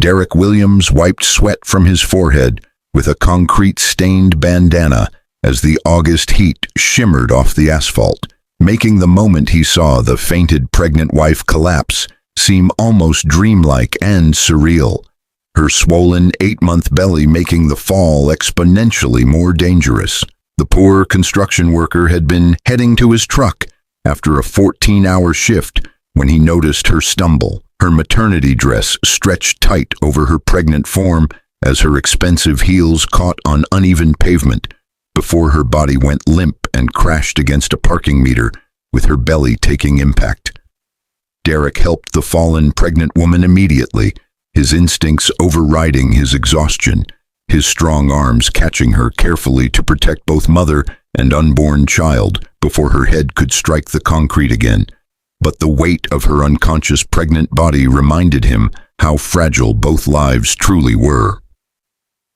Derek Williams wiped sweat from his forehead with a concrete-stained bandana as the August heat shimmered off the asphalt, making the moment he saw the fainted pregnant wife collapse seem almost dreamlike and surreal, her swollen 8-month belly making the fall exponentially more dangerous. The poor construction worker had been heading to his truck after a 14-hour shift when he noticed her stumble, her maternity dress stretched tight over her pregnant form as her expensive heels caught on uneven pavement before her body went limp and crashed against a parking meter with her belly taking impact. Derek helped the fallen pregnant woman immediately, his instincts overriding his exhaustion, his strong arms catching her carefully to protect both mother and unborn child before her head could strike the concrete again. But the weight of her unconscious pregnant body reminded him how fragile both lives truly were.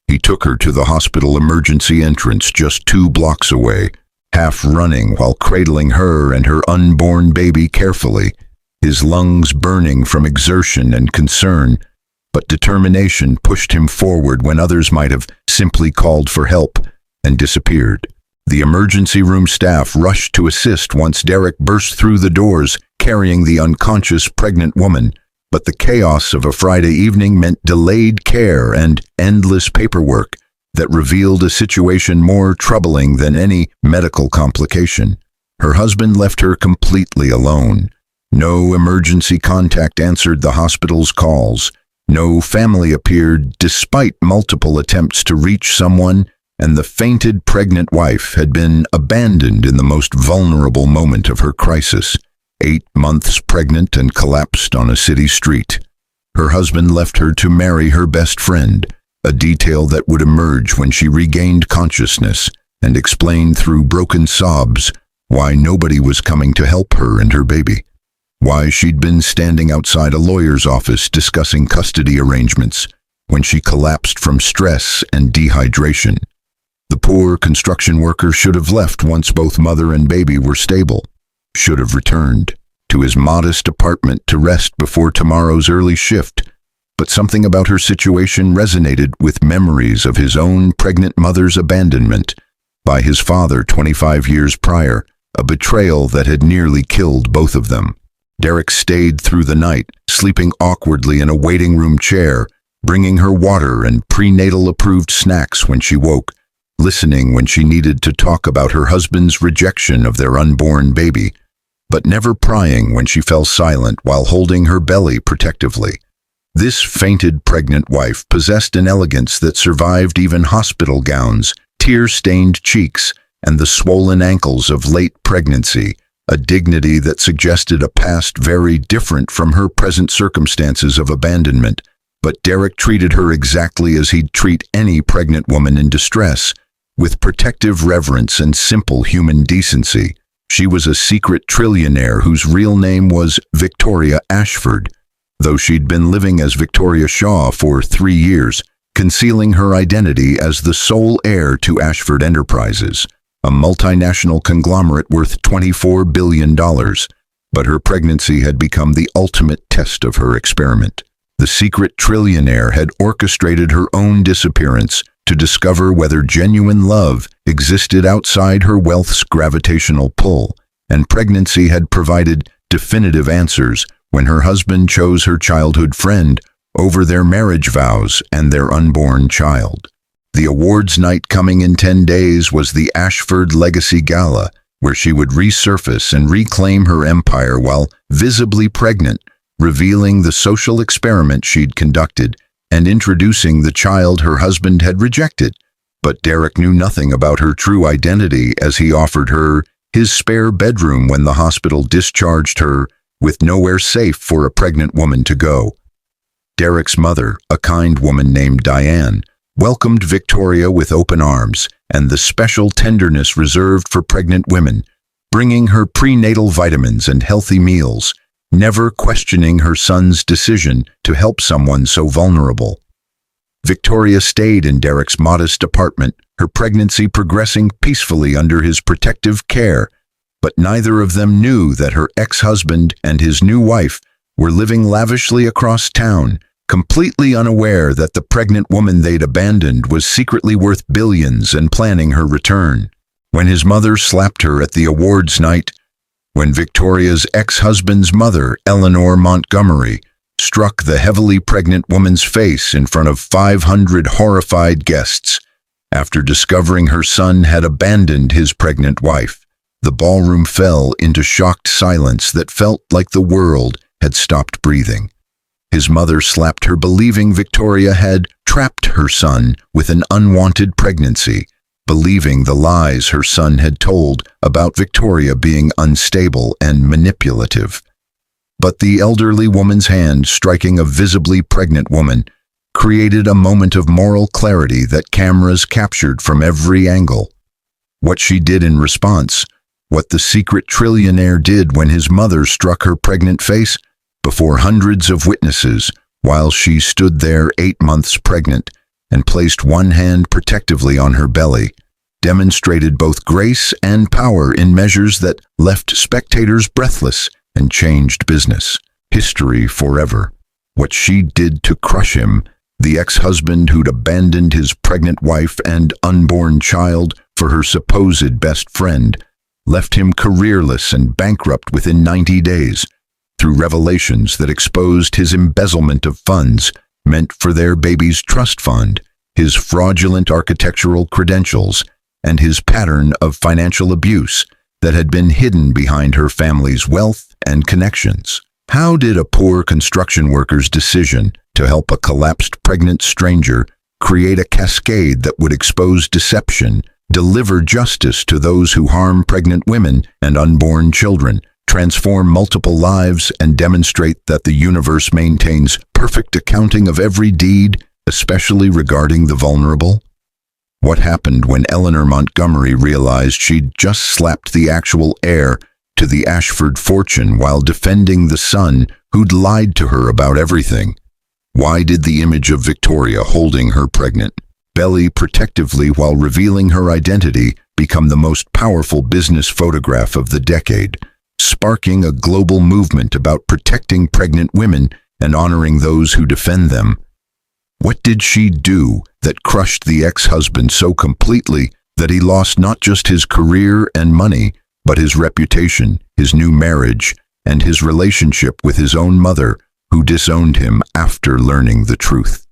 He took her to the hospital emergency entrance just 2 blocks away, half running while cradling her and her unborn baby carefully, his lungs burning from exertion and concern, but determination pushed him forward when others might have simply called for help and disappeared. The emergency room staff rushed to assist once Derek burst through the doors carrying the unconscious pregnant woman, but the chaos of a Friday evening meant delayed care and endless paperwork that revealed a situation more troubling than any medical complication. Her husband left her completely alone. No emergency contact answered the hospital's calls. No family appeared despite multiple attempts to reach someone, and the fainted pregnant wife had been abandoned in the most vulnerable moment of her crisis, 8 months pregnant and collapsed on a city street. Her husband left her to marry her best friend, a detail that would emerge when she regained consciousness and explained through broken sobs why nobody was coming to help her and her baby, why she'd been standing outside a lawyer's office discussing custody arrangements when she collapsed from stress and dehydration. The poor construction worker should have left once both mother and baby were stable, should have returned to his modest apartment to rest before tomorrow's early shift, but something about her situation resonated with memories of his own pregnant mother's abandonment by his father 25 years prior, a betrayal that had nearly killed both of them. Derek stayed through the night, sleeping awkwardly in a waiting room chair, bringing her water and prenatal-approved snacks when she woke, listening when she needed to talk about her husband's rejection of their unborn baby, but never prying when she fell silent while holding her belly protectively. This fainted pregnant wife possessed an elegance that survived even hospital gowns, tear-stained cheeks, and the swollen ankles of late pregnancy, a dignity that suggested a past very different from her present circumstances of abandonment. But Derek treated her exactly as he'd treat any pregnant woman in distress, with protective reverence and simple human decency. She was a secret trillionaire whose real name was Victoria Ashford, though she'd been living as Victoria Shaw for 3 years, concealing her identity as the sole heir to Ashford Enterprises, a multinational conglomerate worth $24 billion. But her pregnancy had become the ultimate test of her experiment. The secret trillionaire had orchestrated her own disappearance to discover whether genuine love existed outside her wealth's gravitational pull, and pregnancy had provided definitive answers when her husband chose her childhood friend over their marriage vows and their unborn child. The awards night coming in 10 days was the Ashford Legacy Gala, where she would resurface and reclaim her empire while visibly pregnant, revealing the social experiment she'd conducted and introducing the child her husband had rejected. But Derek knew nothing about her true identity as he offered her his spare bedroom when the hospital discharged her with nowhere safe for a pregnant woman to go. Derek's mother, a kind woman named Diane, welcomed Victoria with open arms and the special tenderness reserved for pregnant women, bringing her prenatal vitamins and healthy meals, never questioning her son's decision to help someone so vulnerable. Victoria stayed in Derek's modest apartment, her pregnancy progressing peacefully under his protective care, but neither of them knew that her ex-husband and his new wife were living lavishly across town, completely unaware that the pregnant woman they'd abandoned was secretly worth billions and planning her return. When his mother slapped her at the awards night, when Victoria's ex-husband's mother, Eleanor Montgomery, struck the heavily pregnant woman's face in front of 500 horrified guests after discovering her son had abandoned his pregnant wife, the ballroom fell into shocked silence that felt like the world had stopped breathing. His mother slapped her, believing Victoria had trapped her son with an unwanted pregnancy, believing the lies her son had told about Victoria being unstable and manipulative. But the elderly woman's hand striking a visibly pregnant woman created a moment of moral clarity that cameras captured from every angle. What she did in response, what the secret trillionaire did when his mother struck her pregnant face before hundreds of witnesses while she stood there 8 months pregnant and placed one hand protectively on her belly, demonstrated both grace and power in measures that left spectators breathless and changed business history forever. What she did to crush him, the ex-husband who'd abandoned his pregnant wife and unborn child for her supposed best friend, left him careerless and bankrupt within 90 days, through revelations that exposed his embezzlement of funds meant for their baby's trust fund, his fraudulent architectural credentials, and his pattern of financial abuse that had been hidden behind her family's wealth and connections. How did a poor construction worker's decision to help a collapsed pregnant stranger create a cascade that would expose deception, deliver justice to those who harm pregnant women and unborn children, transform multiple lives, and demonstrate that the universe maintains perfect accounting of every deed, especially regarding the vulnerable? What happened when Eleanor Montgomery realized she'd just slapped the actual heir to the Ashford fortune while defending the son who'd lied to her about everything? Why did the image of Victoria holding her pregnant belly protectively while revealing her identity become the most powerful business photograph of the decade, sparking a global movement about protecting pregnant women and honoring those who defend them? What did she do that crushed the ex-husband so completely that he lost not just his career and money, but his reputation, his new marriage, and his relationship with his own mother, who disowned him after learning the truth?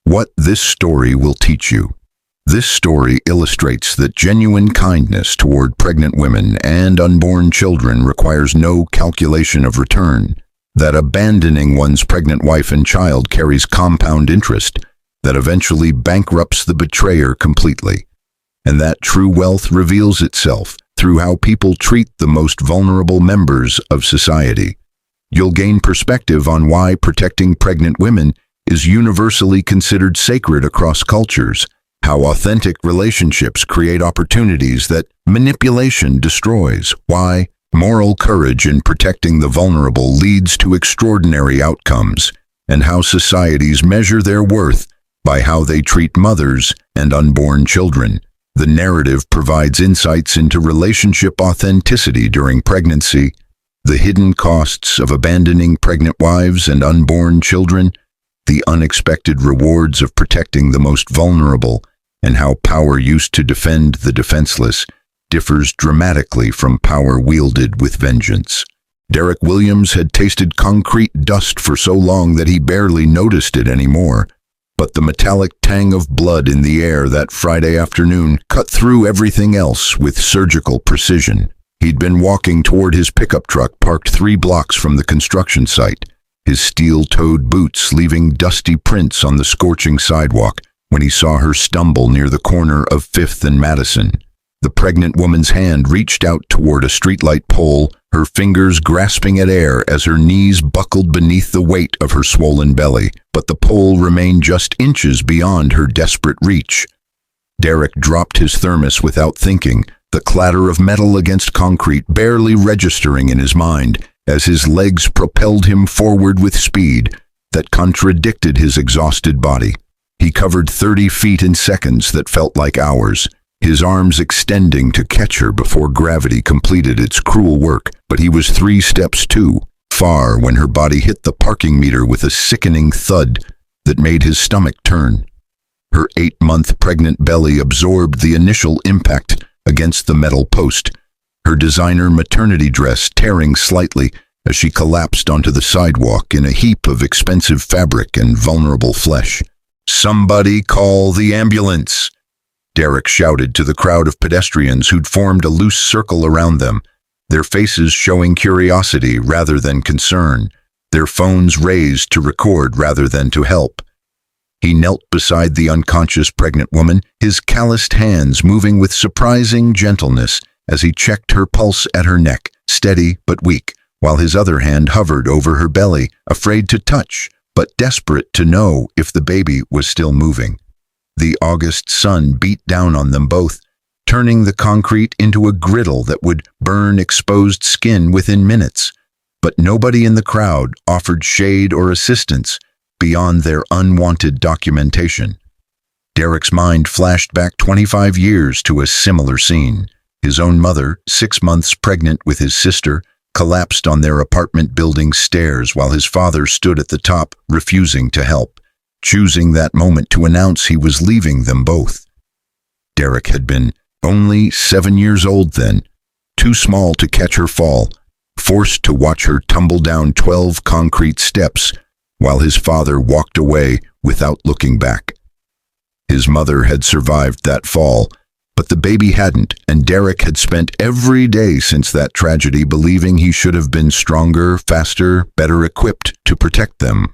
What this story will teach you. This story illustrates that genuine kindness toward pregnant women and unborn children requires no calculation of return, that abandoning one's pregnant wife and child carries compound interest that eventually bankrupts the betrayer completely, and that true wealth reveals itself through how people treat the most vulnerable members of society. You'll gain perspective on why protecting pregnant women is universally considered sacred across cultures, how authentic relationships create opportunities that manipulation destroys, why moral courage in protecting the vulnerable leads to extraordinary outcomes, and how societies measure their worth by how they treat mothers and unborn children. The narrative provides insights into relationship authenticity during pregnancy, the hidden costs of abandoning pregnant wives and unborn children, the unexpected rewards of protecting the most vulnerable, and how power used to defend the defenseless differs dramatically from power wielded with vengeance. Derek Williams had tasted concrete dust for so long that he barely noticed it anymore, but the metallic tang of blood in the air that Friday afternoon cut through everything else with surgical precision. He'd been walking toward his pickup truck parked 3 blocks from the construction site, his steel-toed boots leaving dusty prints on the scorching sidewalk, when he saw her stumble near the corner of 5th and Madison. The pregnant woman's hand reached out toward a streetlight pole, her fingers grasping at air as her knees buckled beneath the weight of her swollen belly, but the pole remained just inches beyond her desperate reach. Derek dropped his thermos without thinking, the clatter of metal against concrete barely registering in his mind as his legs propelled him forward with speed that contradicted his exhausted body. He covered 30 feet in seconds that felt like hours, his arms extending to catch her before gravity completed its cruel work, but he was 3 steps too far when her body hit the parking meter with a sickening thud, that made his stomach turn. Her 8-month pregnant belly absorbed the initial impact against the metal post, her designer maternity dress tearing slightly as she collapsed onto the sidewalk in a heap of expensive fabric and vulnerable flesh. "Somebody call the ambulance!" Derek shouted to the crowd of pedestrians who'd formed a loose circle around them, their faces showing curiosity rather than concern, their phones raised to record rather than to help. He knelt beside the unconscious pregnant woman, his calloused hands moving with surprising gentleness as he checked her pulse at her neck, steady but weak, while his other hand hovered over her belly, afraid to touch, but desperate to know if the baby was still moving. The August sun beat down on them both, turning the concrete into a griddle that would burn exposed skin within minutes. But nobody in the crowd offered shade or assistance beyond their unwanted documentation. Derek's mind flashed back 25 years to a similar scene. His own mother, 6 months pregnant with his sister, collapsed on their apartment building's stairs while his father stood at the top, refusing to help, choosing that moment to announce he was leaving them both. Derek had been only 7 years old then, too small to catch her fall, forced to watch her tumble down 12 concrete steps while his father walked away without looking back. His mother had survived that fall, but the baby hadn't, and Derek had spent every day since that tragedy believing he should have been stronger, faster, better equipped to protect them.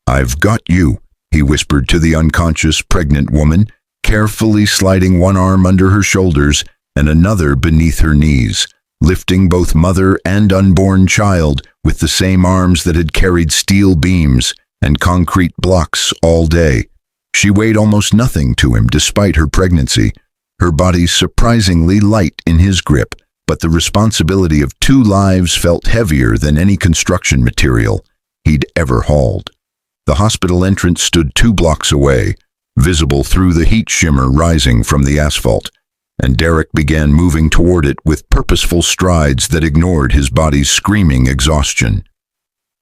"I've got you," he whispered to the unconscious pregnant woman, carefully sliding one arm under her shoulders and another beneath her knees, lifting both mother and unborn child with the same arms that had carried steel beams and concrete blocks all day. She weighed almost nothing to him despite her pregnancy, her body surprisingly light in his grip, but the responsibility of 2 lives felt heavier than any construction material he'd ever hauled. The hospital entrance stood 2 blocks away, visible through the heat shimmer rising from the asphalt, and Derek began moving toward it with purposeful strides that ignored his body's screaming exhaustion.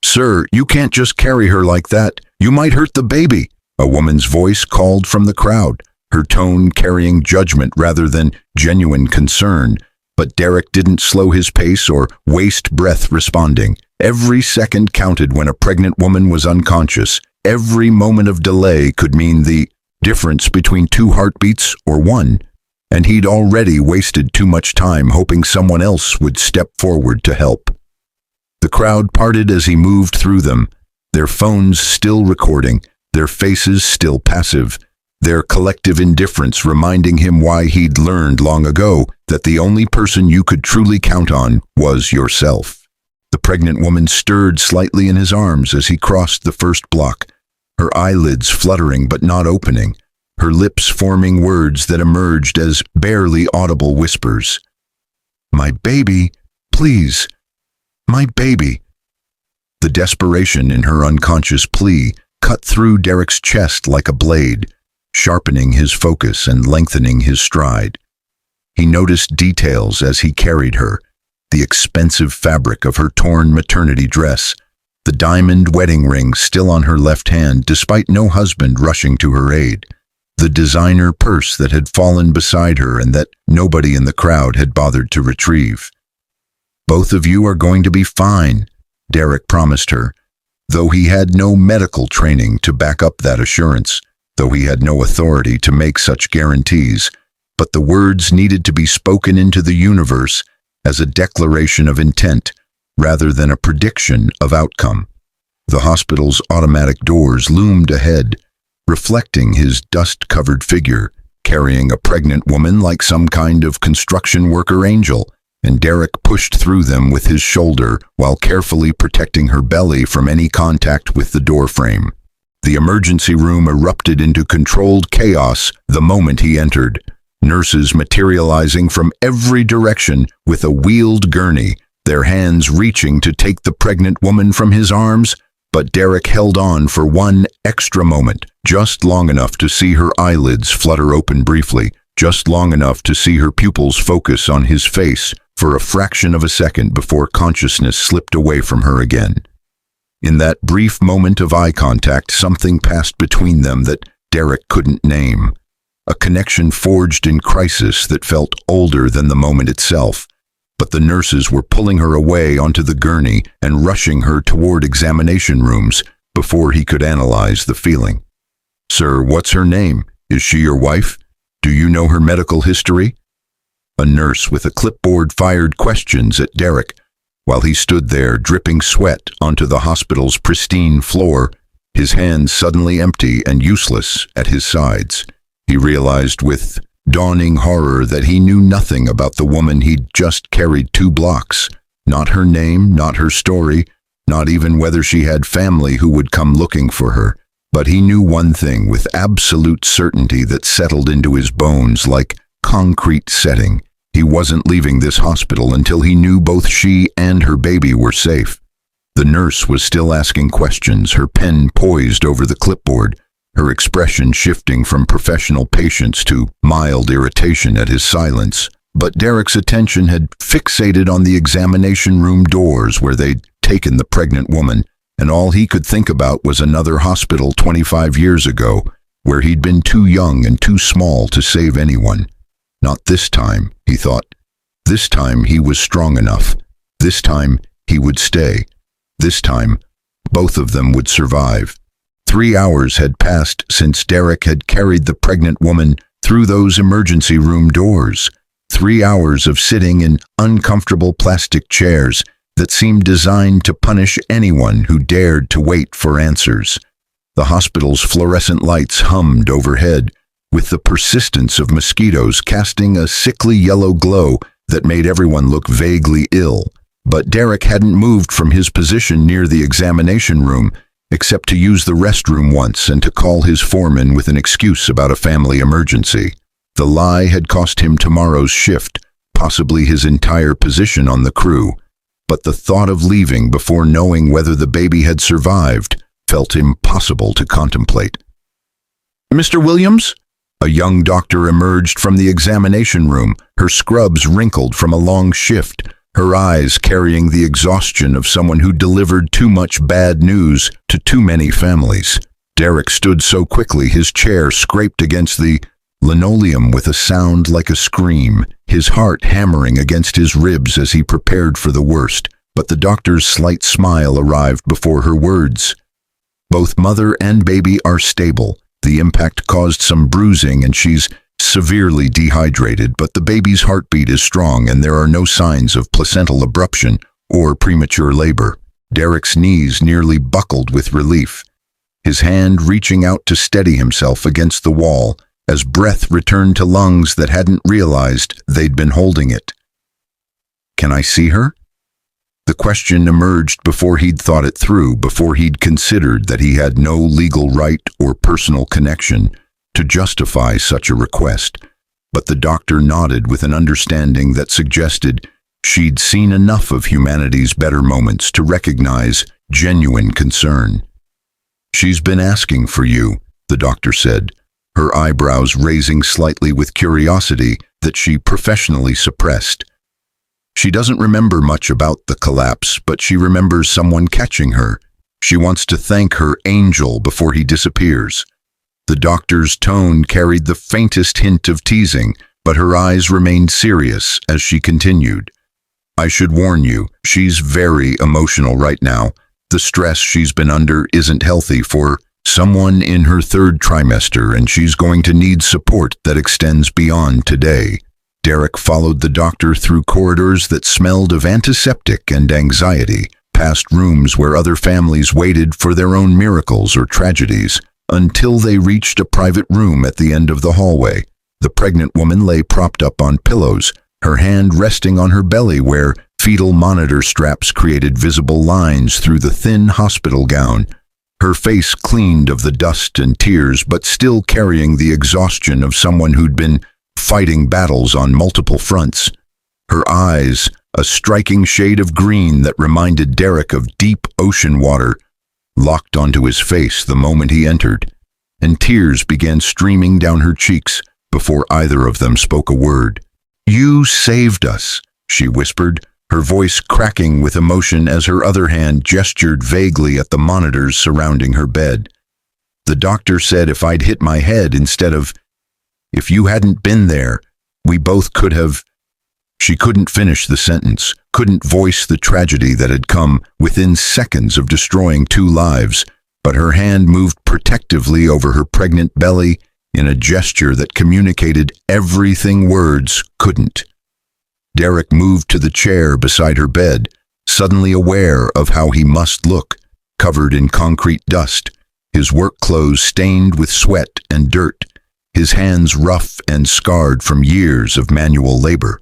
"Sir, you can't just carry her like that. You might hurt the baby," a woman's voice called from the crowd, her tone carrying judgment rather than genuine concern. But Derek didn't slow his pace or waste breath responding. Every second counted when a pregnant woman was unconscious. Every moment of delay could mean the difference between 2 heartbeats or 1, and he'd already wasted too much time hoping someone else would step forward to help. The crowd parted as he moved through them, their phones still recording, their faces still passive, their collective indifference reminding him why he'd learned long ago that the only person you could truly count on was yourself. The pregnant woman stirred slightly in his arms as he crossed the first block, her eyelids fluttering but not opening, her lips forming words that emerged as barely audible whispers. "My baby, please, my baby." The desperation in her unconscious plea cut through Derek's chest like a blade, sharpening his focus and lengthening his stride. He noticed details as he carried her, the expensive fabric of her torn maternity dress, the diamond wedding ring still on her left hand despite no husband rushing to her aid, the designer purse that had fallen beside her and that nobody in the crowd had bothered to retrieve. "Both of you are going to be fine," Derek promised her, though he had no medical training to back up that assurance, though he had no authority to make such guarantees, but the words needed to be spoken into the universe as a declaration of intent rather than a prediction of outcome. The hospital's automatic doors loomed ahead, reflecting his dust-covered figure, carrying a pregnant woman like some kind of construction worker angel, and Derek pushed through them with his shoulder while carefully protecting her belly from any contact with the doorframe. The emergency room erupted into controlled chaos the moment he entered, nurses materializing from every direction with a wheeled gurney, their hands reaching to take the pregnant woman from his arms, but Derek held on for one extra moment, just long enough to see her eyelids flutter open briefly, just long enough to see her pupils focus on his face for a fraction of a second before consciousness slipped away from her again. In that brief moment of eye contact, something passed between them that Derek couldn't name. A connection forged in crisis that felt older than the moment itself. But the nurses were pulling her away onto the gurney and rushing her toward examination rooms before he could analyze the feeling. "Sir, what's her name? Is she your wife? Do you know her medical history?" A nurse with a clipboard fired questions at Derek, while he stood there dripping sweat onto the hospital's pristine floor, his hands suddenly empty and useless at his sides. He realized with dawning horror that he knew nothing about the woman he'd just carried 2 blocks. Not her name, not her story, not even whether she had family who would come looking for her. But he knew one thing with absolute certainty that settled into his bones like concrete setting. He wasn't leaving this hospital until he knew both she and her baby were safe. The nurse was still asking questions, her pen poised over the clipboard, her expression shifting from professional patience to mild irritation at his silence. But Derek's attention had fixated on the examination room doors where they'd taken the pregnant woman, and all he could think about was another hospital 25 years ago, where he'd been too young and too small to save anyone. Not this time, he thought. This time he was strong enough. This time he would stay. This time, both of them would survive. 3 hours had passed since Derek had carried the pregnant woman through those emergency room doors. 3 hours of sitting in uncomfortable plastic chairs that seemed designed to punish anyone who dared to wait for answers. The hospital's fluorescent lights hummed overhead, with the persistence of mosquitoes casting a sickly yellow glow that made everyone look vaguely ill. But Derek hadn't moved from his position near the examination room, except to use the restroom once and to call his foreman with an excuse about a family emergency. The lie had cost him tomorrow's shift, possibly his entire position on the crew. But the thought of leaving before knowing whether the baby had survived felt impossible to contemplate. "Mr. Williams?" A young doctor emerged from the examination room, her scrubs wrinkled from a long shift, her eyes carrying the exhaustion of someone who delivered too much bad news to too many families. Derek stood so quickly his chair scraped against the linoleum with a sound like a scream, his heart hammering against his ribs as he prepared for the worst. But the doctor's slight smile arrived before her words. "Both mother and baby are stable. The impact caused some bruising and she's severely dehydrated, but the baby's heartbeat is strong and there are no signs of placental abruption or premature labor." Derek's knees nearly buckled with relief, his hand reaching out to steady himself against the wall as breath returned to lungs that hadn't realized they'd been holding it. "Can I see her?" The question emerged before he'd thought it through, before he'd considered that he had no legal right or personal connection to justify such a request. But the doctor nodded with an understanding that suggested she'd seen enough of humanity's better moments to recognize genuine concern. "She's been asking for you," the doctor said, her eyebrows raising slightly with curiosity that she professionally suppressed. "She doesn't remember much about the collapse, but she remembers someone catching her. She wants to thank her angel before he disappears." The doctor's tone carried the faintest hint of teasing, but her eyes remained serious as she continued. "I should warn you, she's very emotional right now. The stress she's been under isn't healthy for someone in her 3rd trimester, and she's going to need support that extends beyond today." Derek followed the doctor through corridors that smelled of antiseptic and anxiety, past rooms where other families waited for their own miracles or tragedies, until they reached a private room at the end of the hallway. The pregnant woman lay propped up on pillows, her hand resting on her belly where fetal monitor straps created visible lines through the thin hospital gown. Her face cleaned of the dust and tears, but still carrying the exhaustion of someone who'd been fighting battles on multiple fronts. Her eyes, a striking shade of green that reminded Derek of deep ocean water, locked onto his face the moment he entered, and tears began streaming down her cheeks before either of them spoke a word. "You saved us," she whispered, her voice cracking with emotion as her other hand gestured vaguely at the monitors surrounding her bed. "The doctor said if I'd hit my head instead of, if you hadn't been there, we both could have—" She couldn't finish the sentence, couldn't voice the tragedy that had come within seconds of destroying 2 lives, but her hand moved protectively over her pregnant belly in a gesture that communicated everything words couldn't. Derek moved to the chair beside her bed, suddenly aware of how he must look, covered in concrete dust, his work clothes stained with sweat and dirt, his hands rough and scarred from years of manual labor.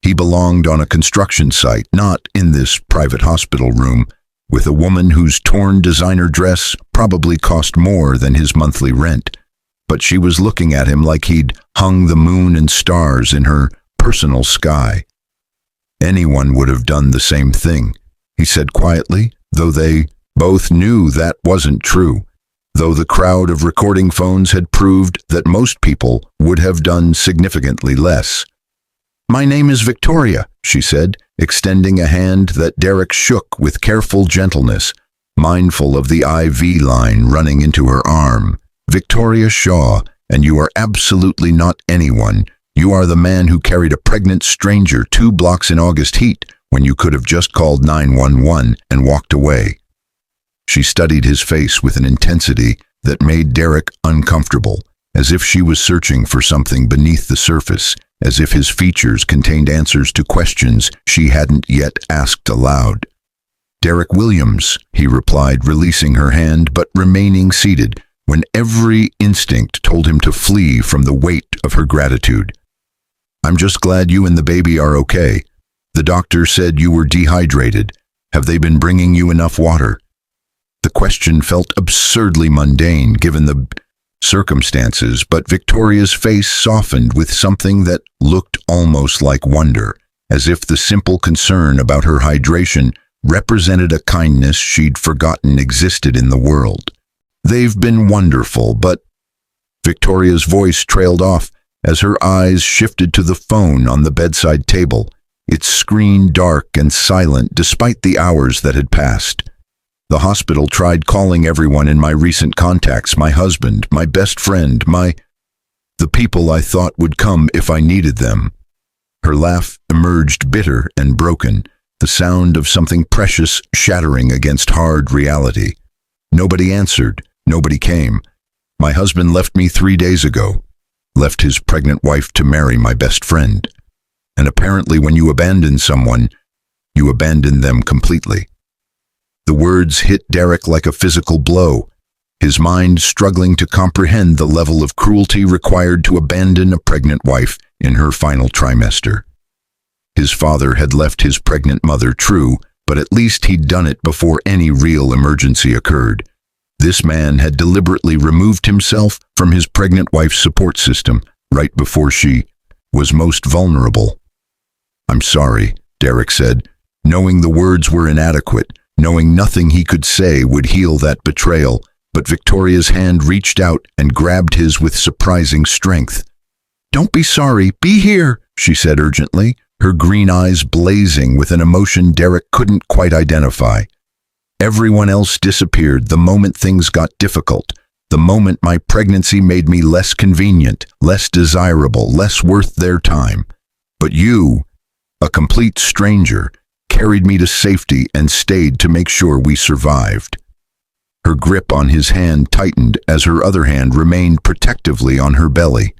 He belonged on a construction site, not in this private hospital room, with a woman whose torn designer dress probably cost more than his monthly rent. But she was looking at him like he'd hung the moon and stars in her personal sky. "Anyone would have done the same thing," he said quietly, though they both knew that wasn't true, though the crowd of recording phones had proved that most people would have done significantly less. "My name is Victoria," she said, extending a hand that Derek shook with careful gentleness, mindful of the IV line running into her arm. "Victoria Shaw, and you are absolutely not anyone. You are the man who carried a pregnant stranger 2 blocks in August heat when you could have just called 911 and walked away." She studied his face with an intensity that made Derek uncomfortable, as if she was searching for something beneath the surface, as if his features contained answers to questions she hadn't yet asked aloud. "Derek Williams," he replied, releasing her hand but remaining seated, when every instinct told him to flee from the weight of her gratitude. "I'm just glad you and the baby are okay. The doctor said you were dehydrated. Have they been bringing you enough water?" The question felt absurdly mundane given the circumstances, but Victoria's face softened with something that looked almost like wonder, as if the simple concern about her hydration represented a kindness she'd forgotten existed in the world. "They've been wonderful, but—" Victoria's voice trailed off as her eyes shifted to the phone on the bedside table, its screen dark and silent despite the hours that had passed. "The hospital tried calling everyone in my recent contacts, my husband, my best friend, the people I thought would come if I needed them." Her laugh emerged bitter and broken, the sound of something precious shattering against hard reality. "Nobody answered, nobody came. My husband left me 3 days ago, left his pregnant wife to marry my best friend. And apparently when you abandon someone, you abandon them completely." The words hit Derek like a physical blow, his mind struggling to comprehend the level of cruelty required to abandon a pregnant wife in her final trimester. His father had left his pregnant mother, true, but at least he'd done it before any real emergency occurred. This man had deliberately removed himself from his pregnant wife's support system right before she was most vulnerable. "I'm sorry," Derek said, knowing the words were inadequate, knowing nothing he could say would heal that betrayal, but Victoria's hand reached out and grabbed his with surprising strength. "Don't be sorry, be here," she said urgently, her green eyes blazing with an emotion Derek couldn't quite identify. "Everyone else disappeared the moment things got difficult, the moment my pregnancy made me less convenient, less desirable, less worth their time. But you, a complete stranger, carried me to safety and stayed to make sure we survived." Her grip on his hand tightened as her other hand remained protectively on her belly.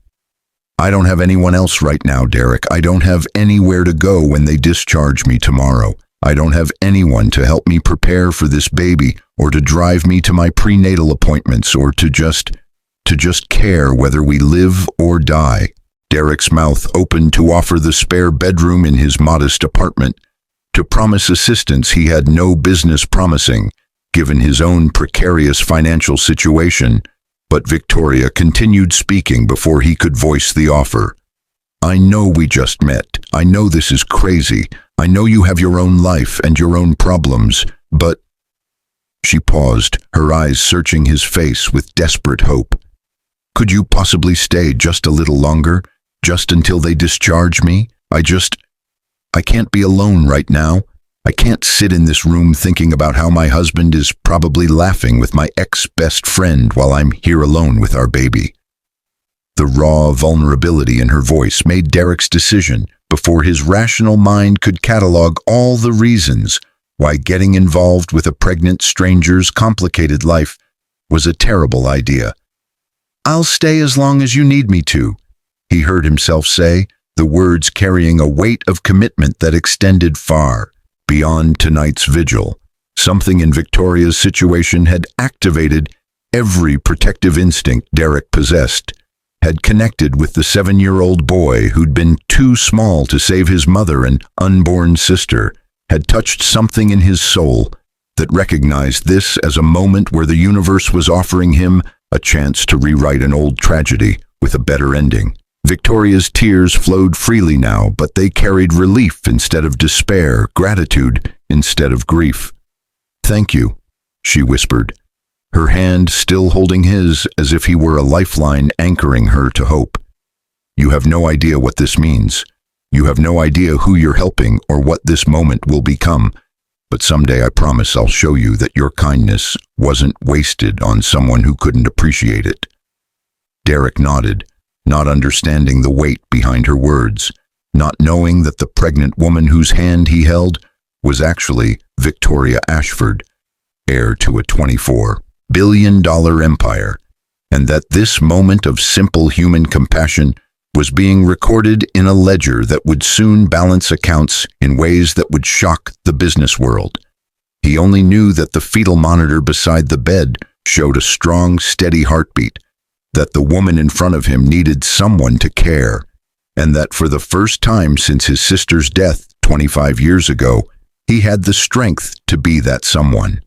"I don't have anyone else right now, Derek. I don't have anywhere to go when they discharge me tomorrow. I don't have anyone to help me prepare for this baby or to drive me to my prenatal appointments or to just care whether we live or die." Derek's mouth opened to offer the spare bedroom in his modest apartment, to promise assistance he had no business promising, given his own precarious financial situation, but Victoria continued speaking before he could voice the offer. "I know we just met. I know this is crazy. I know you have your own life and your own problems, but—" She paused, her eyes searching his face with desperate hope. "Could you possibly stay just a little longer, just until they discharge me? I I can't be alone right now. I can't sit in this room thinking about how my husband is probably laughing with my ex-best friend while I'm here alone with our baby." The raw vulnerability in her voice made Derek's decision before his rational mind could catalog all the reasons why getting involved with a pregnant stranger's complicated life was a terrible idea. "I'll stay as long as you need me to," he heard himself say, the words carrying a weight of commitment that extended far beyond tonight's vigil. Something in Victoria's situation had activated every protective instinct Derek possessed, had connected with the 7-year-old boy who'd been too small to save his mother and unborn sister, had touched something in his soul that recognized this as a moment where the universe was offering him a chance to rewrite an old tragedy with a better ending. Victoria's tears flowed freely now, but they carried relief instead of despair, gratitude instead of grief. "Thank you," she whispered, her hand still holding his as if he were a lifeline anchoring her to hope. "You have no idea what this means. You have no idea who you're helping or what this moment will become. But someday I promise I'll show you that your kindness wasn't wasted on someone who couldn't appreciate it." Derek nodded, not understanding the weight behind her words, not knowing that the pregnant woman whose hand he held was actually Victoria Ashford, heir to a $24 billion empire, and that this moment of simple human compassion was being recorded in a ledger that would soon balance accounts in ways that would shock the business world. He only knew that the fetal monitor beside the bed showed a strong, steady heartbeat, that the woman in front of him needed someone to care, and that for the first time since his sister's death 25 years ago, he had the strength to be that someone.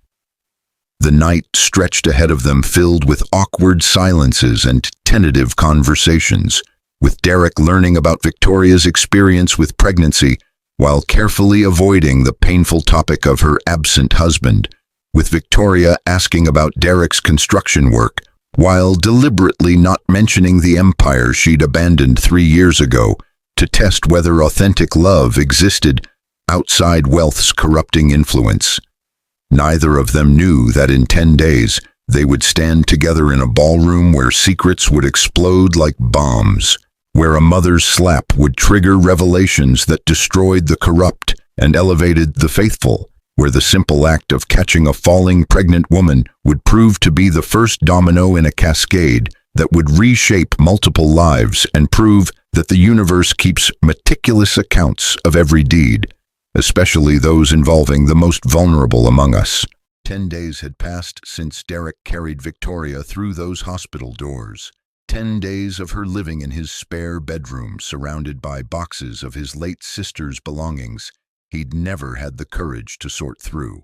The night stretched ahead of them filled with awkward silences and tentative conversations, with Derek learning about Victoria's experience with pregnancy while carefully avoiding the painful topic of her absent husband, with Victoria asking about Derek's construction work while deliberately not mentioning the empire she'd abandoned 3 years ago to test whether authentic love existed outside wealth's corrupting influence. Neither of them knew that in 10 days they would stand together in a ballroom where secrets would explode like bombs, where a mother's slap would trigger revelations that destroyed the corrupt and elevated the faithful, where the simple act of catching a falling pregnant woman would prove to be the first domino in a cascade that would reshape multiple lives and prove that the universe keeps meticulous accounts of every deed, especially those involving the most vulnerable among us. 10 days had passed since Derek carried Victoria through those hospital doors. 10 days of her living in his spare bedroom, surrounded by boxes of his late sister's belongings he'd never had the courage to sort through.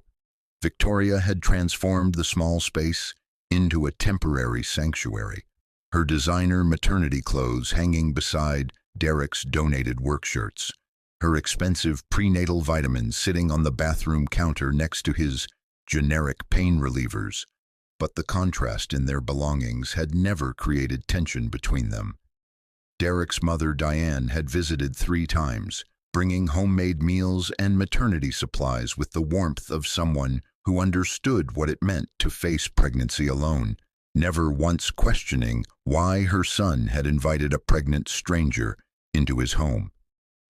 Victoria had transformed the small space into a temporary sanctuary, her designer maternity clothes hanging beside Derek's donated work shirts, her expensive prenatal vitamins sitting on the bathroom counter next to his generic pain relievers. But the contrast in their belongings had never created tension between them. Derek's mother, Diane, had visited 3 times, bringing homemade meals and maternity supplies with the warmth of someone who understood what it meant to face pregnancy alone, never once questioning why her son had invited a pregnant stranger into his home.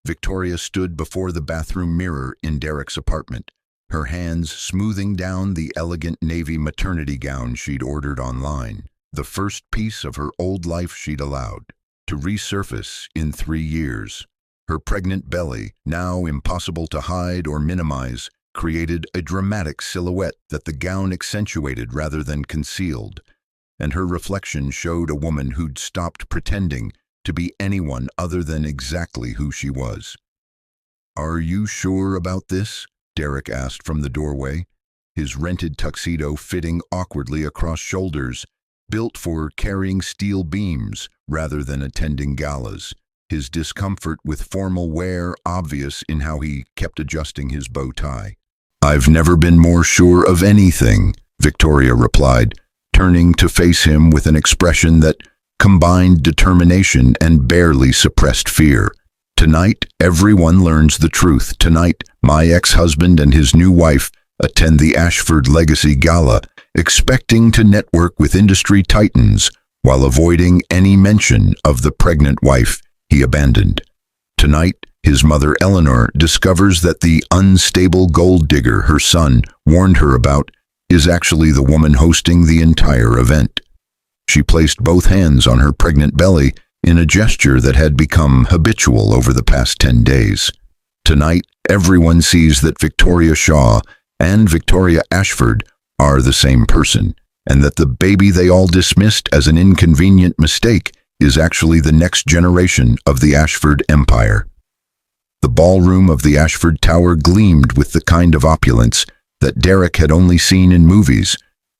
Victoria stood before the bathroom mirror in Derek's apartment, her hands smoothing down the elegant navy maternity gown she'd ordered online, the first piece of her old life she'd allowed to resurface in 3 years. Her pregnant belly, now impossible to hide or minimize, created a dramatic silhouette that the gown accentuated rather than concealed, and her reflection showed a woman who'd stopped pretending to be anyone other than exactly who she was. "Are you sure about this?" Derek asked from the doorway, his rented tuxedo fitting awkwardly across shoulders, built for carrying steel beams rather than attending galas, his discomfort with formal wear obvious in how he kept adjusting his bow tie. "I've never been more sure of anything," Victoria replied, turning to face him with an expression that combined determination and barely suppressed fear. Tonight, everyone learns the truth. Tonight, my ex-husband and his new wife attend the Ashford Legacy Gala, expecting to network with industry titans while avoiding any mention of the pregnant wife he abandoned. Tonight, his mother Eleanor discovers that the unstable gold digger her son warned her about is actually the woman hosting the entire event. She placed both hands on her pregnant belly in a gesture that had become habitual over the past 10 days. Tonight, everyone sees that Victoria Shaw and Victoria Ashford are the same person, and that the baby they all dismissed as an inconvenient mistake is actually the next generation of the Ashford Empire. The ballroom of the Ashford Tower gleamed with the kind of opulence that Derek had only seen in movies,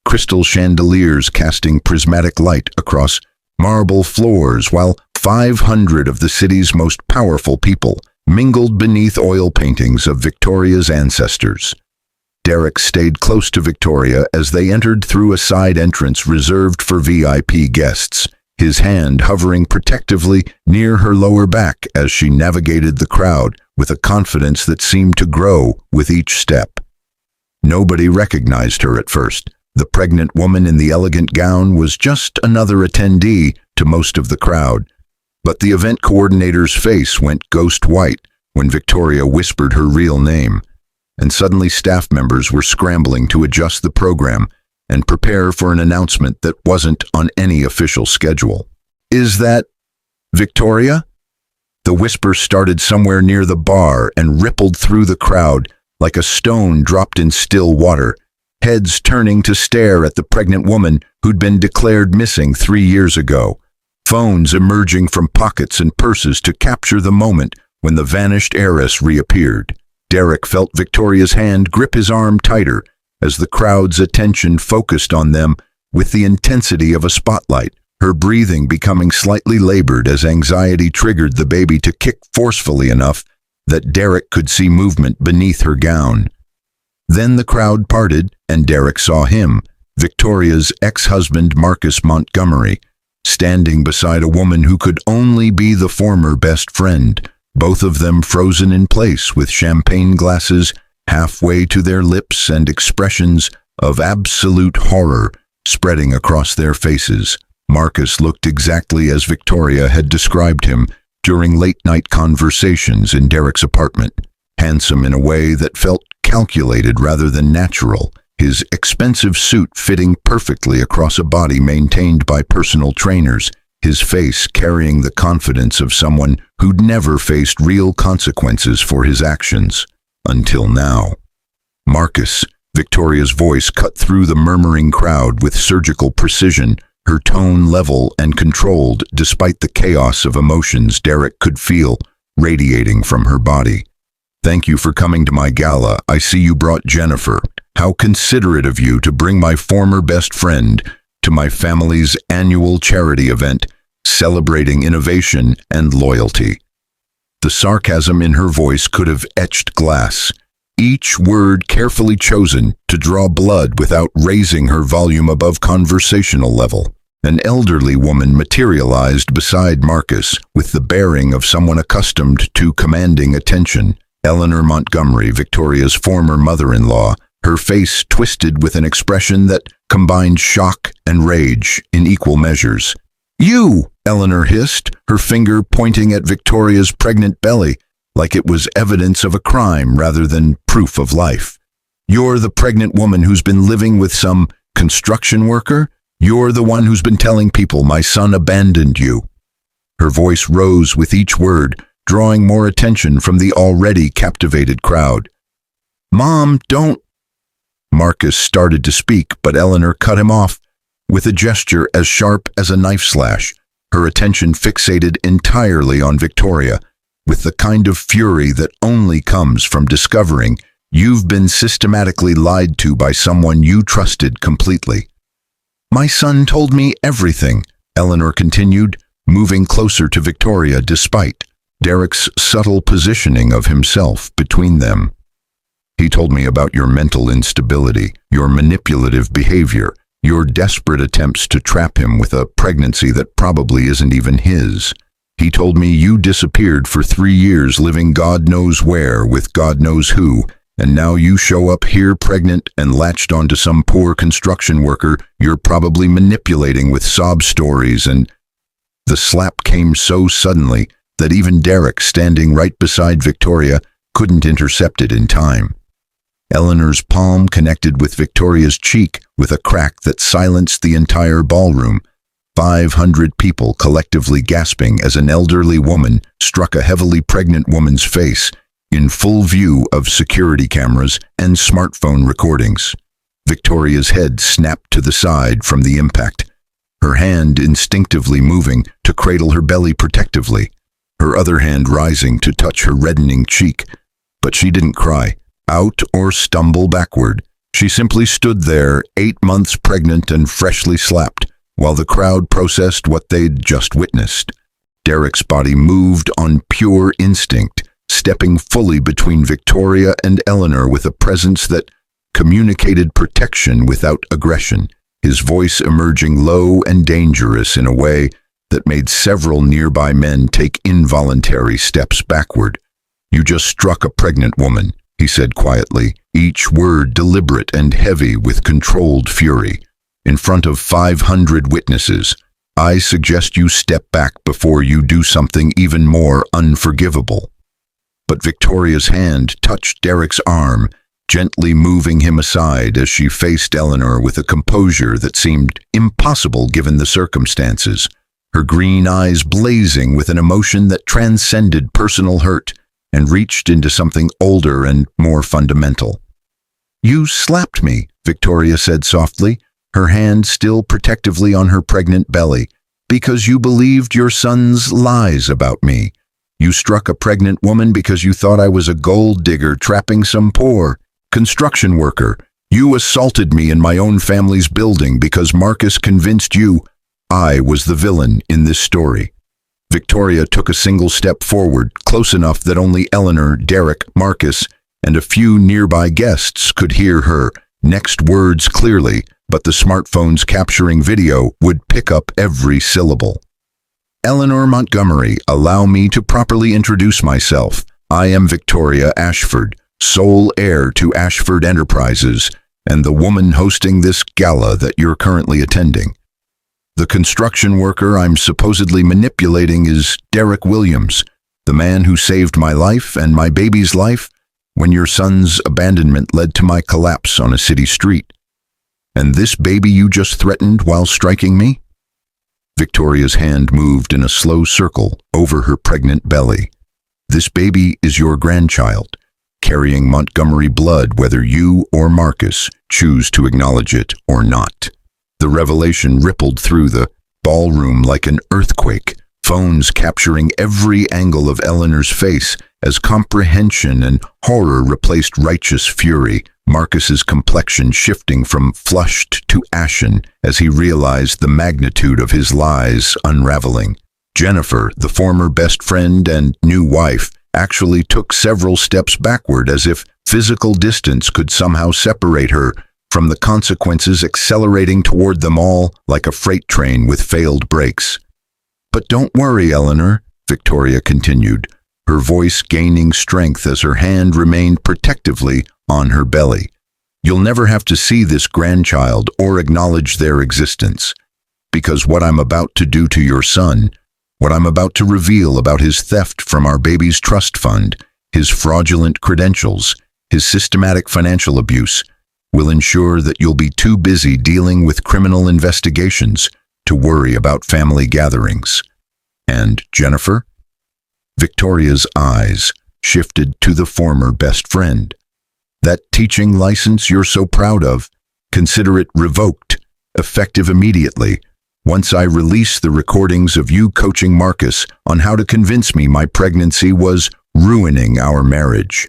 crystal chandeliers casting prismatic light across marble floors, while 500 of the city's most powerful people mingled beneath oil paintings of Victoria's ancestors. Derek stayed close to Victoria as they entered through a side entrance reserved for VIP guests, his hand hovering protectively near her lower back as she navigated the crowd with a confidence that seemed to grow with each step. Nobody recognized her at first. The pregnant woman in the elegant gown was just another attendee to most of the crowd, but the event coordinator's face went ghost white when Victoria whispered her real name, and suddenly staff members were scrambling to adjust the program and prepare for an announcement that wasn't on any official schedule. "Is that Victoria?" The whisper started somewhere near the bar and rippled through the crowd like a stone dropped in still water, heads turning to stare at the pregnant woman who'd been declared missing 3 years ago, phones emerging from pockets and purses to capture the moment when the vanished heiress reappeared. Derek felt Victoria's hand grip his arm tighter as the crowd's attention focused on them with the intensity of a spotlight, her breathing becoming slightly labored as anxiety triggered the baby to kick forcefully enough that Derek could see movement beneath her gown. Then the crowd parted, and Derek saw him, Victoria's ex-husband Marcus Montgomery, standing beside a woman who could only be the former best friend, both of them frozen in place with champagne glasses halfway to their lips and expressions of absolute horror spreading across their faces. Marcus looked exactly as Victoria had described him during late-night conversations in Derek's apartment, handsome in a way that felt calculated rather than natural, his expensive suit fitting perfectly across a body maintained by personal trainers, his face carrying the confidence of someone who'd never faced real consequences for his actions, until now. "Marcus," Victoria's voice cut through the murmuring crowd with surgical precision, her tone level and controlled despite the chaos of emotions Derek could feel radiating from her body. "Thank you for coming to my gala. I see you brought Jennifer. How considerate of you to bring my former best friend to my family's annual charity event celebrating innovation and loyalty." The sarcasm in her voice could have etched glass, each word carefully chosen to draw blood without raising her volume above conversational level. An elderly woman materialized beside Marcus with the bearing of someone accustomed to commanding attention. Eleanor Montgomery, Victoria's former mother-in-law, her face twisted with an expression that combined shock and rage in equal measures. "You!" Eleanor hissed, her finger pointing at Victoria's pregnant belly like it was evidence of a crime rather than proof of life. "You're the pregnant woman who's been living with some construction worker? You're the one who's been telling people my son abandoned you." Her voice rose with each word, drawing more attention from the already captivated crowd. "Mom, don't—" Marcus started to speak, but Eleanor cut him off with a gesture as sharp as a knife slash, her attention fixated entirely on Victoria, with the kind of fury that only comes from discovering you've been systematically lied to by someone you trusted completely. "My son told me everything," Eleanor continued, moving closer to Victoria despite Derek's subtle positioning of himself between them. "He told me about your mental instability, your manipulative behavior, your desperate attempts to trap him with a pregnancy that probably isn't even his." He told me you disappeared for 3 years living God knows where with God knows who, and now you show up here pregnant and latched onto some poor construction worker you're probably manipulating with sob stories and—" The slap came so suddenly that even Derek, standing right beside Victoria, couldn't intercept it in time. Eleanor's palm connected with Victoria's cheek with a crack that silenced the entire ballroom. 500 people collectively gasping as an elderly woman struck a heavily pregnant woman's face in full view of security cameras and smartphone recordings. Victoria's head snapped to the side from the impact, her hand instinctively moving to cradle her belly protectively, her other hand rising to touch her reddening cheek. But she didn't cry out or stumble backward. She simply stood there, 8 months pregnant and freshly slapped, while the crowd processed what they'd just witnessed. Derek's body moved on pure instinct, stepping fully between Victoria and Eleanor with a presence that communicated protection without aggression, his voice emerging low and dangerous in a way that made several nearby men take involuntary steps backward. "You just struck a pregnant woman," he said quietly, each word deliberate and heavy with controlled fury. "In front of 500 witnesses. I suggest you step back before you do something even more unforgivable." But Victoria's hand touched Derek's arm, gently moving him aside as she faced Eleanor with a composure that seemed impossible given the circumstances, her green eyes blazing with an emotion that transcended personal hurt and reached into something older and more fundamental. "You slapped me," Victoria said softly, her hand still protectively on her pregnant belly, "because you believed your son's lies about me. You struck a pregnant woman because you thought I was a gold digger trapping some poor construction worker. You assaulted me in my own family's building because Marcus convinced you I was the villain in this story." Victoria took a single step forward, close enough that only Eleanor, Derek, Marcus, and a few nearby guests could hear her next words clearly, but the smartphones capturing video would pick up every syllable. "Eleanor Montgomery, allow me to properly introduce myself. I am Victoria Ashford, sole heir to Ashford Enterprises, and the woman hosting this gala that you're currently attending. The construction worker I'm supposedly manipulating is Derek Williams, the man who saved my life and my baby's life when your son's abandonment led to my collapse on a city street. And this baby you just threatened while striking me?" Victoria's hand moved in a slow circle over her pregnant belly. "This baby is your grandchild, carrying Montgomery blood whether you or Marcus choose to acknowledge it or not." The revelation rippled through the ballroom like an earthquake, phones capturing every angle of Eleanor's face as comprehension and horror replaced righteous fury, Marcus's complexion shifting from flushed to ashen as he realized the magnitude of his lies unraveling. Jennifer, the former best friend and new wife, actually took several steps backward as if physical distance could somehow separate her from the consequences accelerating toward them all like a freight train with failed brakes. "But don't worry, Eleanor," Victoria continued, her voice gaining strength as her hand remained protectively on her belly. "You'll never have to see this grandchild or acknowledge their existence, because what I'm about to do to your son, what I'm about to reveal about his theft from our baby's trust fund, his fraudulent credentials, his systematic financial abuse, will ensure that you'll be too busy dealing with criminal investigations to worry about family gatherings. And Jennifer?" Victoria's eyes shifted to the former best friend. "That teaching license you're so proud of, consider it revoked, effective immediately, once I release the recordings of you coaching Marcus on how to convince me my pregnancy was ruining our marriage."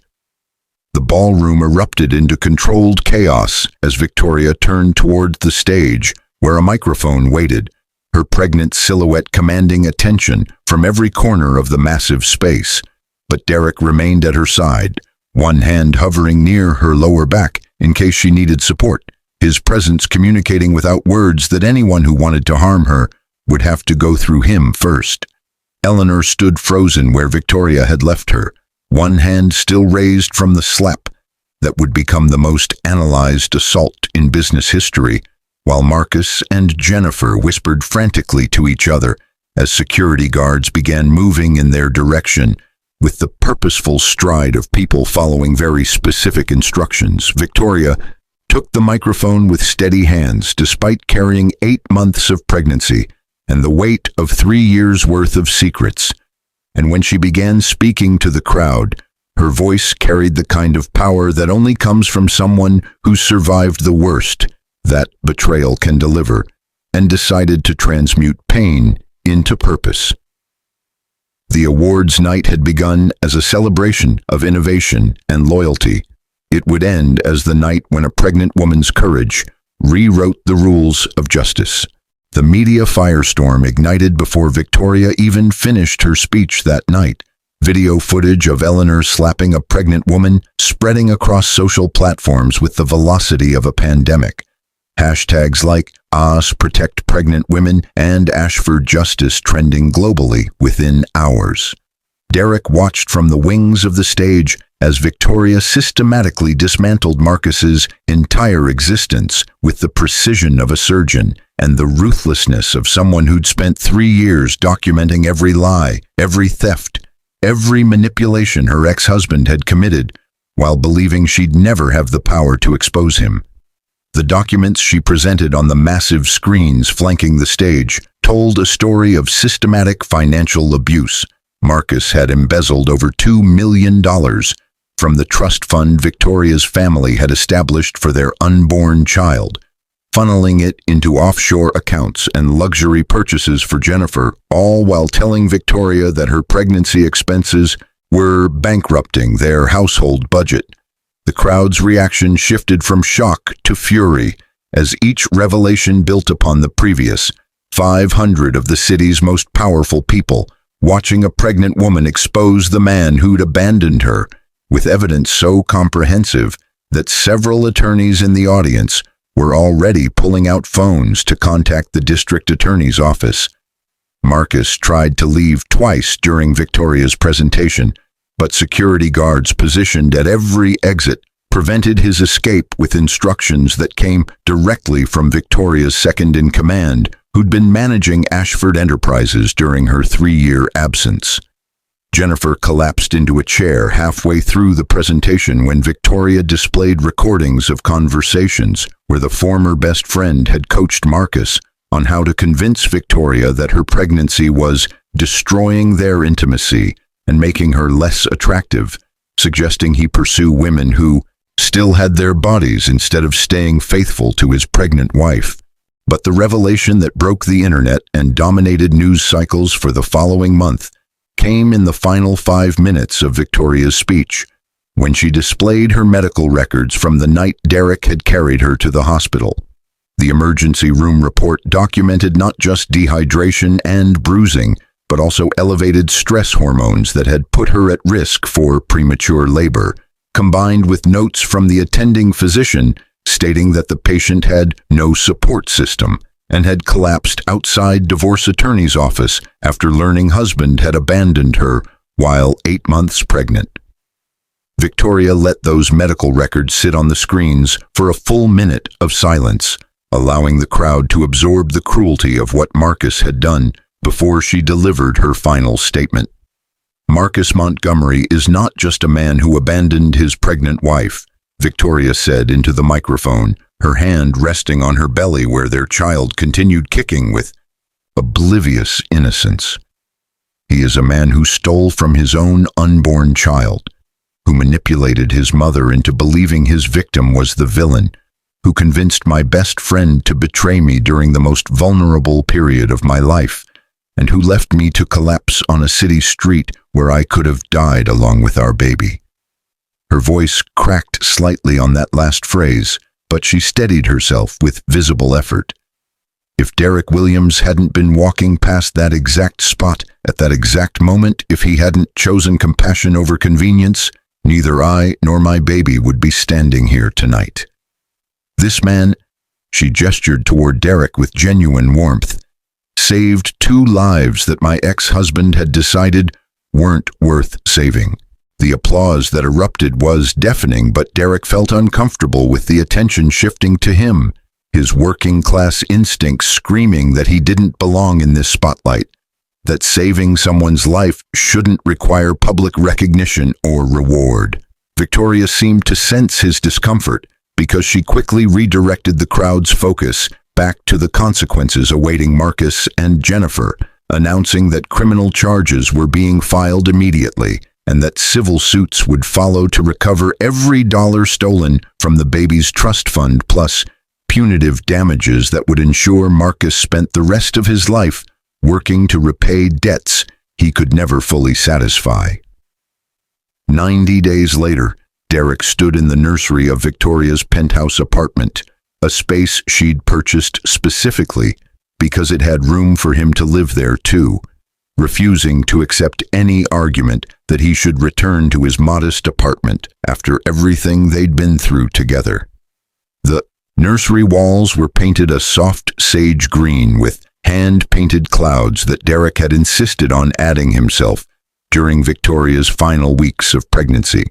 The ballroom erupted into controlled chaos as Victoria turned toward the stage, where a microphone waited, her pregnant silhouette commanding attention from every corner of the massive space. But Derek remained at her side, one hand hovering near her lower back in case she needed support, his presence communicating without words that anyone who wanted to harm her would have to go through him first. Eleanor stood frozen where Victoria had left her, one hand still raised from the slap that would become the most analyzed assault in business history, while Marcus and Jennifer whispered frantically to each other as security guards began moving in their direction with the purposeful stride of people following very specific instructions. Victoria took the microphone with steady hands despite carrying 8 months of pregnancy and the weight of 3 years' worth of secrets. And when she began speaking to the crowd, her voice carried the kind of power that only comes from someone who survived the worst that betrayal can deliver and decided to transmute pain into purpose. The awards night had begun as a celebration of innovation and loyalty. It would end as the night when a pregnant woman's courage rewrote the rules of justice. The media firestorm ignited before Victoria even finished her speech that night. Video footage of Eleanor slapping a pregnant woman spreading across social platforms with the velocity of a pandemic. Hashtags like #ProtectPregnantWomen and #AshForJustice trending globally within hours. Derek watched from the wings of the stage as Victoria systematically dismantled Marcus's entire existence with the precision of a surgeon and the ruthlessness of someone who'd spent 3 years documenting every lie, every theft, every manipulation her ex-husband had committed, while believing she'd never have the power to expose him. The documents she presented on the massive screens flanking the stage told a story of systematic financial abuse. Marcus had embezzled over $2 million from the trust fund Victoria's family had established for their unborn child, funneling it into offshore accounts and luxury purchases for Jennifer, all while telling Victoria that her pregnancy expenses were bankrupting their household budget. The crowd's reaction shifted from shock to fury as each revelation built upon the previous. 500 of the city's most powerful people watching a pregnant woman expose the man who'd abandoned her, with evidence so comprehensive that several attorneys in the audience were already pulling out phones to contact the district attorney's office. Marcus tried to leave twice during Victoria's presentation, but security guards positioned at every exit prevented his escape with instructions that came directly from Victoria's second-in-command, who'd been managing Ashford Enterprises during her 3-year absence. Jennifer collapsed into a chair halfway through the presentation when Victoria displayed recordings of conversations where the former best friend had coached Marcus on how to convince Victoria that her pregnancy was destroying their intimacy and making her less attractive, suggesting he pursue women who still had their bodies instead of staying faithful to his pregnant wife. But the revelation that broke the internet and dominated news cycles for the following month came in the final 5 minutes of Victoria's speech, when she displayed her medical records from the night Derek had carried her to the hospital. The emergency room report documented not just dehydration and bruising, but also elevated stress hormones that had put her at risk for premature labor, combined with notes from the attending physician stating that the patient had no support system and had collapsed outside divorce attorney's office after learning husband had abandoned her while 8 months pregnant. Victoria let those medical records sit on the screens for a full minute of silence, allowing the crowd to absorb the cruelty of what Marcus had done before she delivered her final statement. Marcus Montgomery is not just a man who abandoned his pregnant wife, Victoria said into the microphone, her hand resting on her belly where their child continued kicking with oblivious innocence. He is a man who stole from his own unborn child, who manipulated his mother into believing his victim was the villain, who convinced my best friend to betray me during the most vulnerable period of my life, and who left me to collapse on a city street where I could have died along with our baby. Her voice cracked slightly on that last phrase, but she steadied herself with visible effort. If Derek Williams hadn't been walking past that exact spot at that exact moment, if he hadn't chosen compassion over convenience, neither I nor my baby would be standing here tonight. This man, she gestured toward Derek with genuine warmth, saved 2 lives that my ex-husband had decided weren't worth saving. The applause that erupted was deafening, but Derek felt uncomfortable with the attention shifting to him, his working-class instincts screaming that he didn't belong in this spotlight, that saving someone's life shouldn't require public recognition or reward. Victoria seemed to sense his discomfort because she quickly redirected the crowd's focus back to the consequences awaiting Marcus and Jennifer, announcing that criminal charges were being filed immediately and that civil suits would follow to recover every dollar stolen from the baby's trust fund, plus punitive damages that would ensure Marcus spent the rest of his life working to repay debts he could never fully satisfy. 90 days later, Derek stood in the nursery of Victoria's penthouse apartment, a space she'd purchased specifically because it had room for him to live there too, refusing to accept any argument that he should return to his modest apartment after everything they'd been through together. The nursery walls were painted a soft sage green with hand-painted clouds that Derek had insisted on adding himself during Victoria's final weeks of pregnancy,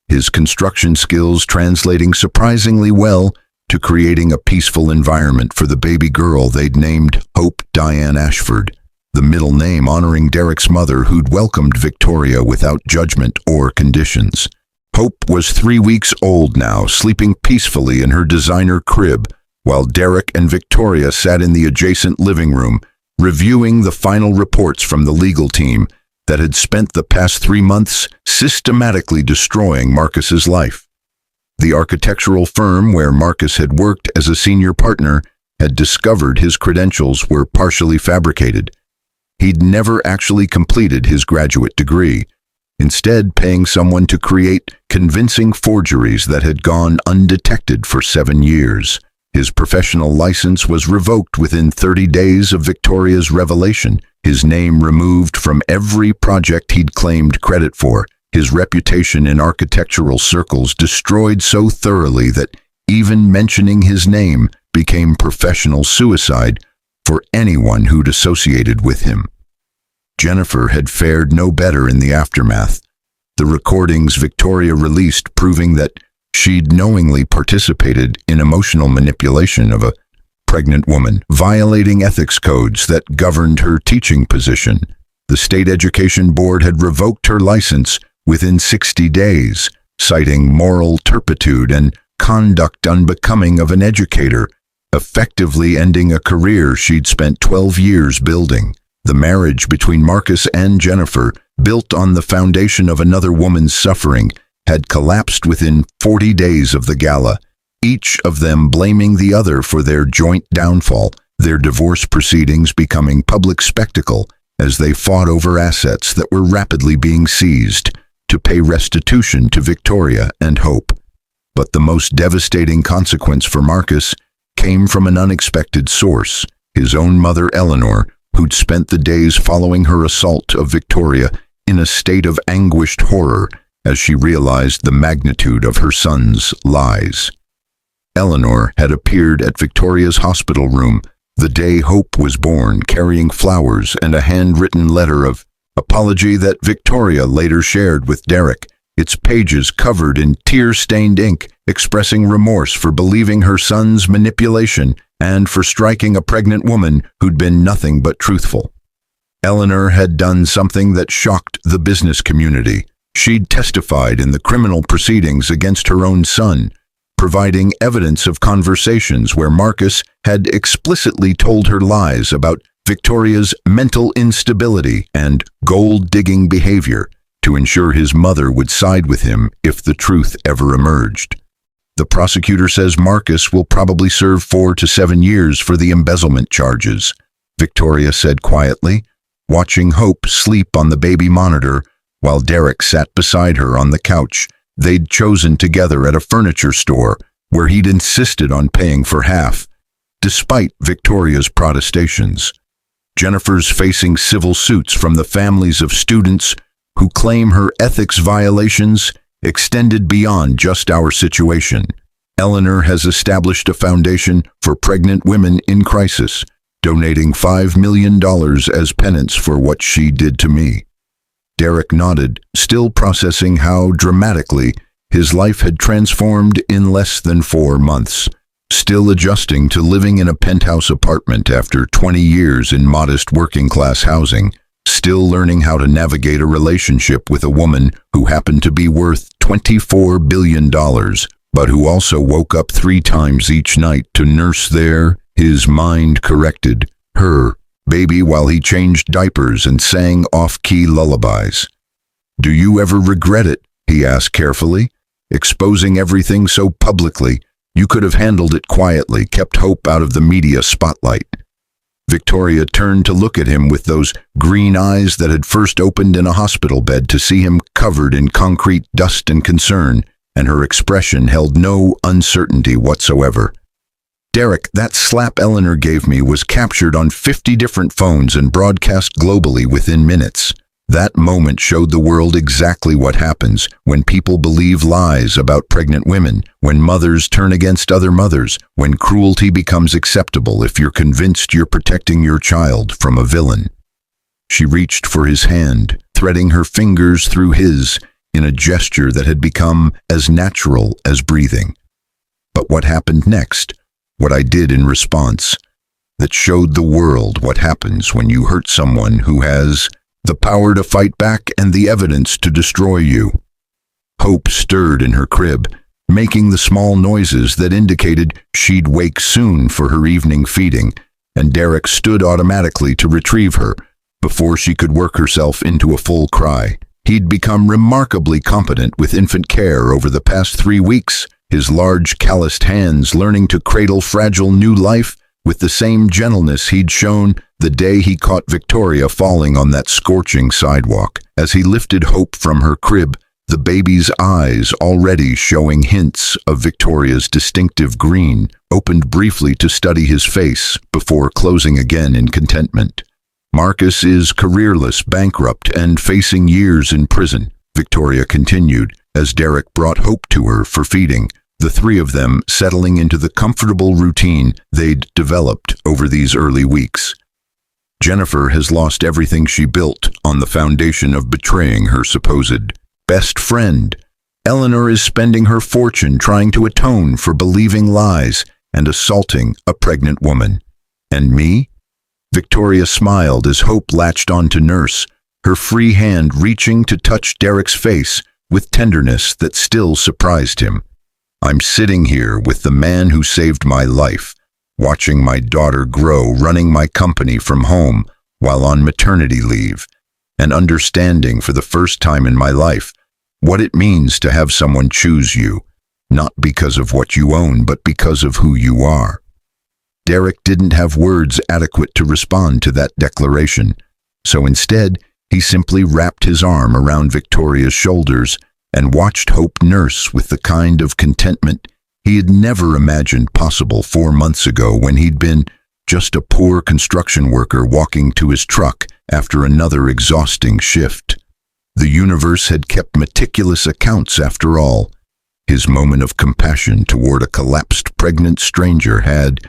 his construction skills translating surprisingly well to creating a peaceful environment for the baby girl they'd named Hope Diane Ashford, the middle name honoring Derek's mother who'd welcomed Victoria without judgment or conditions. Hope was 3 weeks old now, sleeping peacefully in her designer crib, while Derek and Victoria sat in the adjacent living room, reviewing the final reports from the legal team that had spent the past 3 months systematically destroying Marcus's life. The architectural firm where Marcus had worked as a senior partner had discovered his credentials were partially fabricated. He'd never actually completed his graduate degree, instead paying someone to create convincing forgeries that had gone undetected for 7 years. His professional license was revoked within 30 days of Victoria's revelation, his name removed from every project he'd claimed credit for, his reputation in architectural circles destroyed so thoroughly that even mentioning his name became professional suicide for anyone who'd associated with him. Jennifer had fared no better in the aftermath, the recordings Victoria released proving that she'd knowingly participated in emotional manipulation of a pregnant woman, violating ethics codes that governed her teaching position. The state education board had revoked her license within 60 days, citing moral turpitude and conduct unbecoming of an educator, effectively ending a career she'd spent 12 years building. The marriage between Marcus and Jennifer, built on the foundation of another woman's suffering, had collapsed within 40 days of the gala, each of them blaming the other for their joint downfall, their divorce proceedings becoming public spectacle as they fought over assets that were rapidly being seized to pay restitution to Victoria and Hope. But the most devastating consequence for Marcus came from an unexpected source, his own mother Eleanor, who'd spent the days following her assault of Victoria in a state of anguished horror as she realized the magnitude of her son's lies. Eleanor had appeared at Victoria's hospital room the day Hope was born, carrying flowers and a handwritten letter of apology that Victoria later shared with Derek, its pages covered in tear-stained ink, expressing remorse for believing her son's manipulation and for striking a pregnant woman who'd been nothing but truthful. Eleanor had done something that shocked the business community. She'd testified in the criminal proceedings against her own son, providing evidence of conversations where Marcus had explicitly told her lies about Victoria's mental instability and gold-digging behavior to ensure his mother would side with him if the truth ever emerged. The prosecutor says Marcus will probably serve 4 to 7 years for the embezzlement charges, Victoria said quietly, watching Hope sleep on the baby monitor while Derek sat beside her on the couch they'd chosen together at a furniture store where he'd insisted on paying for half, despite Victoria's protestations. Jennifer's facing civil suits from the families of students who claim her ethics violations extended beyond just our situation. Eleanor has established a foundation for pregnant women in crisis, donating $5 million as penance for what she did to me. Derek nodded, still processing how dramatically his life had transformed in less than 4 months, still adjusting to living in a penthouse apartment after 20 years in modest working-class housing, still learning how to navigate a relationship with a woman who happened to be worth $24 billion, but who also woke up 3 times each night to nurse his mind-corrected, her baby while he changed diapers and sang off-key lullabies. "Do you ever regret it?" he asked carefully. "Exposing everything so publicly, you could have handled it quietly, kept Hope out of the media spotlight." Victoria turned to look at him with those green eyes that had first opened in a hospital bed to see him covered in concrete dust and concern, and her expression held no uncertainty whatsoever. "Derek, that slap Eleanor gave me was captured on 50 different phones and broadcast globally within minutes. That moment showed the world exactly what happens when people believe lies about pregnant women, when mothers turn against other mothers, when cruelty becomes acceptable if you're convinced you're protecting your child from a villain." She reached for his hand, threading her fingers through his in a gesture that had become as natural as breathing. But what happened next? What I did in response? That showed the world what happens when you hurt someone who has the power to fight back and the evidence to destroy you. Hope stirred in her crib, making the small noises that indicated she'd wake soon for her evening feeding, and Derek stood automatically to retrieve her before she could work herself into a full cry. He'd become remarkably competent with infant care over the past 3 weeks, his large calloused hands learning to cradle fragile new life with the same gentleness he'd shown the day he caught Victoria falling on that scorching sidewalk. As he lifted Hope from her crib, the baby's eyes, already showing hints of Victoria's distinctive green, opened briefly to study his face before closing again in contentment. "Marcus is careerless, bankrupt, and facing years in prison," Victoria continued, as Derek brought Hope to her for feeding, the 3 of them settling into the comfortable routine they'd developed over these early weeks. "Jennifer has lost everything she built on the foundation of betraying her supposed best friend. Eleanor is spending her fortune trying to atone for believing lies and assaulting a pregnant woman. And me?" Victoria smiled as Hope latched on to nurse, her free hand reaching to touch Derek's face with tenderness that still surprised him. "I'm sitting here with the man who saved my life, watching my daughter grow, running my company from home while on maternity leave, and understanding for the first time in my life what it means to have someone choose you, not because of what you own, but because of who you are." Derek didn't have words adequate to respond to that declaration, so instead he simply wrapped his arm around Victoria's shoulders and watched Hope nurse with the kind of contentment he had never imagined possible 4 months ago when he'd been just a poor construction worker walking to his truck after another exhausting shift. The universe had kept meticulous accounts after all. His moment of compassion toward a collapsed pregnant stranger had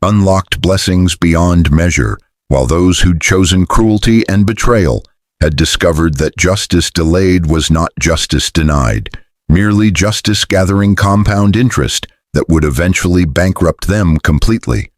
unlocked blessings beyond measure, while those who'd chosen cruelty and betrayal had discovered that justice delayed was not justice denied, merely justice gathering compound interest that would eventually bankrupt them completely.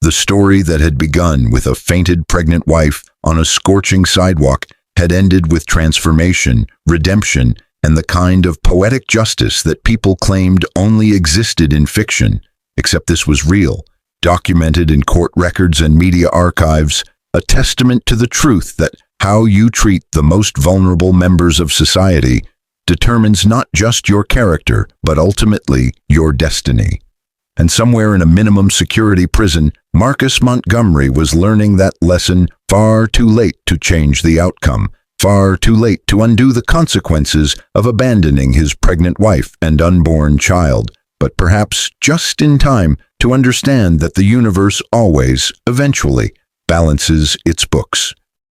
The story that had begun with a fainted pregnant wife on a scorching sidewalk had ended with transformation, redemption, and the kind of poetic justice that people claimed only existed in fiction, except this was real, documented in court records and media archives, a testament to the truth that how you treat the most vulnerable members of society determines not just your character, but ultimately your destiny. And somewhere in a minimum security prison, Marcus Montgomery was learning that lesson far too late to change the outcome, far too late to undo the consequences of abandoning his pregnant wife and unborn child, but perhaps just in time to understand that the universe always, eventually, balances its books.